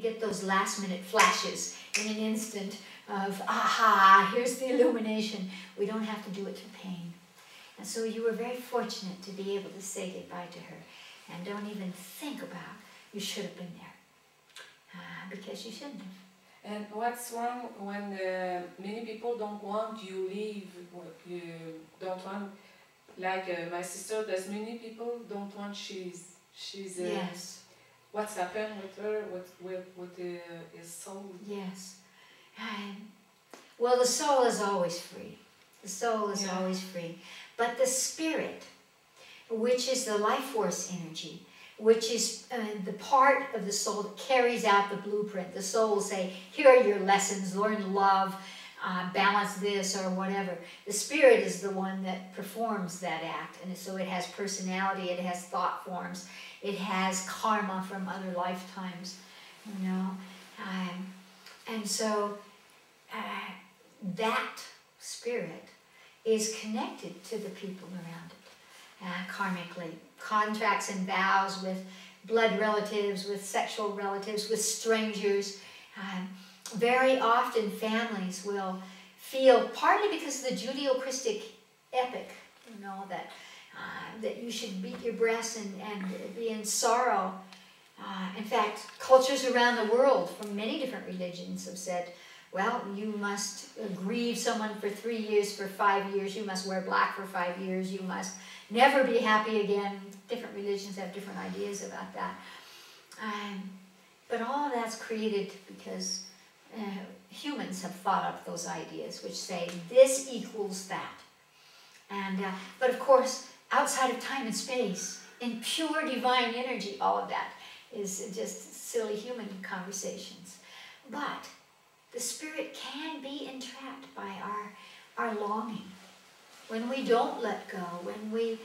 get those last minute flashes in an instant of, aha, here's the illumination. We don't have to do it through pain. And so you were very fortunate to be able to say goodbye to her. And don't even think about, you should have been there. Because you shouldn't have. And what's wrong when many people don't want you leave, you don't want, like my sister, there's many people don't want she's yes. What's happened with her, with his soul? Yes. Well, the soul is always free. The soul is always free. But the spirit, which is the life force energy, which is the part of the soul that carries out the blueprint. The soul will say, here are your lessons, learn love, balance this or whatever. The spirit is the one that performs that act. And so it has personality, it has thought forms, it has karma from other lifetimes, you know. And so that spirit is connected to the people around it, karmically. Contracts and vows with blood relatives, with sexual relatives, with strangers. Very often families will feel, partly because of the Judeo-Christic epic, you know, that you should beat your breast and be in sorrow. In fact, cultures around the world from many different religions have said, well, you must grieve someone for 3 years, for 5 years, you must wear black for 5 years, you must never be happy again. Different religions have different ideas about that. But all of that's created because humans have thought up those ideas which say this equals that. But of course, outside of time and space, in pure divine energy, all of that is just silly human conversations. But the spirit can be entrapped by our longing. When we don't let go, when we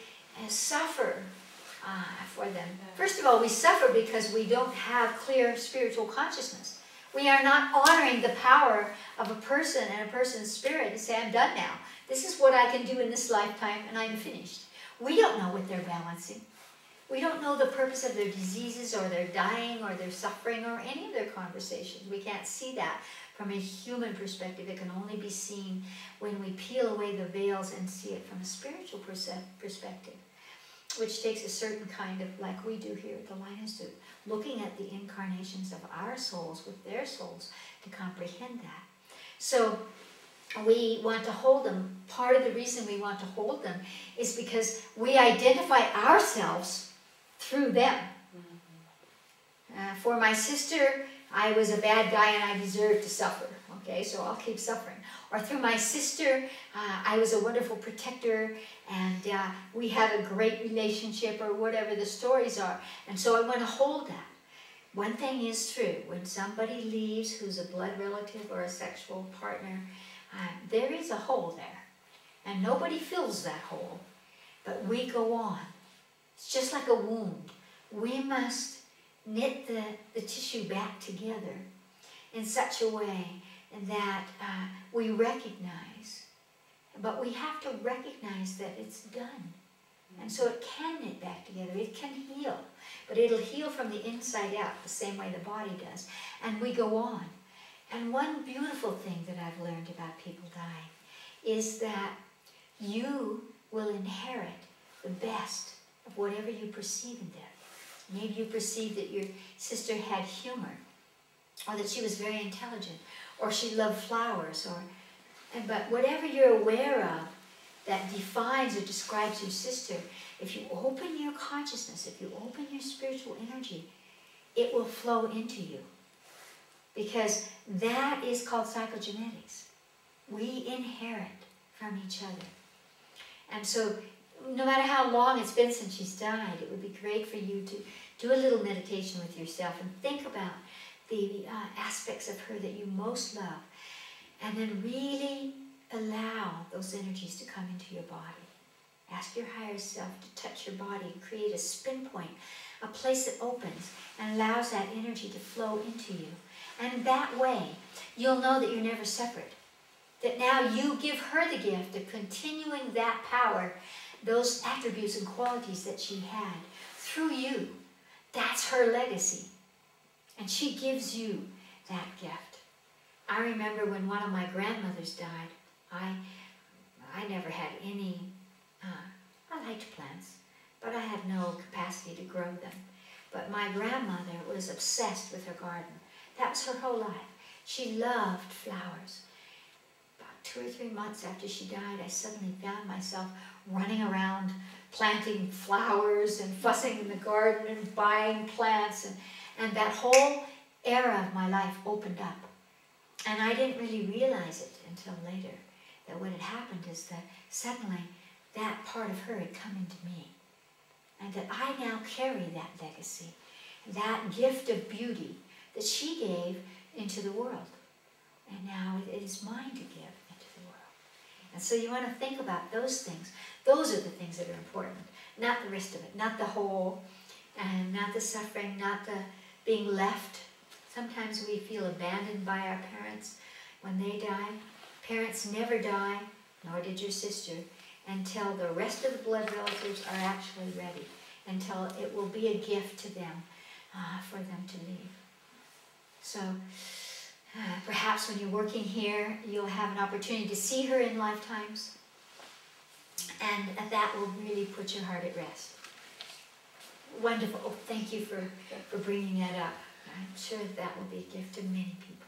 suffer for them. First of all, we suffer because we don't have clear spiritual consciousness. We are not honoring the power of a person and a person's spirit to say, I'm done now. This is what I can do in this lifetime and I'm finished. We don't know what they're balancing. We don't know the purpose of their diseases or their dying or their suffering or any of their conversations. We can't see that from a human perspective. It can only be seen when we peel away the veils and see it from a spiritual perspective, which takes a certain kind of, like we do here at the Lion Institute, looking at the incarnations of our souls with their souls to comprehend that. So we want to hold them. Part of the reason we want to hold them is because we identify ourselves through them. For my sister, I was a bad guy and I deserved to suffer. Okay, so I'll keep suffering. Or through my sister, I was a wonderful protector and we had a great relationship, or whatever the stories are. And so I want to hold that. One thing is true, when somebody leaves who's a blood relative or a sexual partner, there is a hole there. And nobody fills that hole, but we go on. It's just like a wound. We must knit the tissue back together in such a way that we recognize, but we have to recognize that it's done. And so it can knit back together, it can heal, but it'll heal from the inside out the same way the body does. And we go on. And one beautiful thing that I've learned about people dying is that you will inherit the best of whatever you perceive in death. Maybe you perceive that your sister had humor, or that she was very intelligent, or she loved flowers, but whatever you're aware of that defines or describes your sister, if you open your consciousness, if you open your spiritual energy, it will flow into you. Because that is called psychogenetics. We inherit from each other. And so, no matter how long it's been since she's died, it would be great for you to do a little meditation with yourself and think about the aspects of her that you most love. And then really allow those energies to come into your body. Ask your higher self to touch your body, create a spin point, a place that opens and allows that energy to flow into you. And in that way, you'll know that you're never separate. That now you give her the gift of continuing that power, those attributes and qualities that she had through you. That's her legacy. And she gives you that gift. I remember when one of my grandmothers died, I never had any, I liked plants, but I had no capacity to grow them. But my grandmother was obsessed with her garden. That was her whole life. She loved flowers. About 2 or 3 months after she died, I suddenly found myself running around planting flowers and fussing in the garden and buying plants, and that whole era of my life opened up. And I didn't really realize it until later, that what had happened is that suddenly that part of her had come into me, and that I now carry that legacy, that gift of beauty that she gave into the world. And now it is mine to give into the world. And so you want to think about those things. Those are the things that are important, not the rest of it, not the whole, and not the suffering, not the being left. Sometimes we feel abandoned by our parents when they die. Parents never die, nor did your sister, until the rest of the blood relatives are actually ready, until it will be a gift to them for them to leave. So perhaps when you're working here, you'll have an opportunity to see her in lifetimes, and that will really put your heart at rest. Wonderful. Oh, thank you for bringing that up. I'm sure that will be a gift to many people.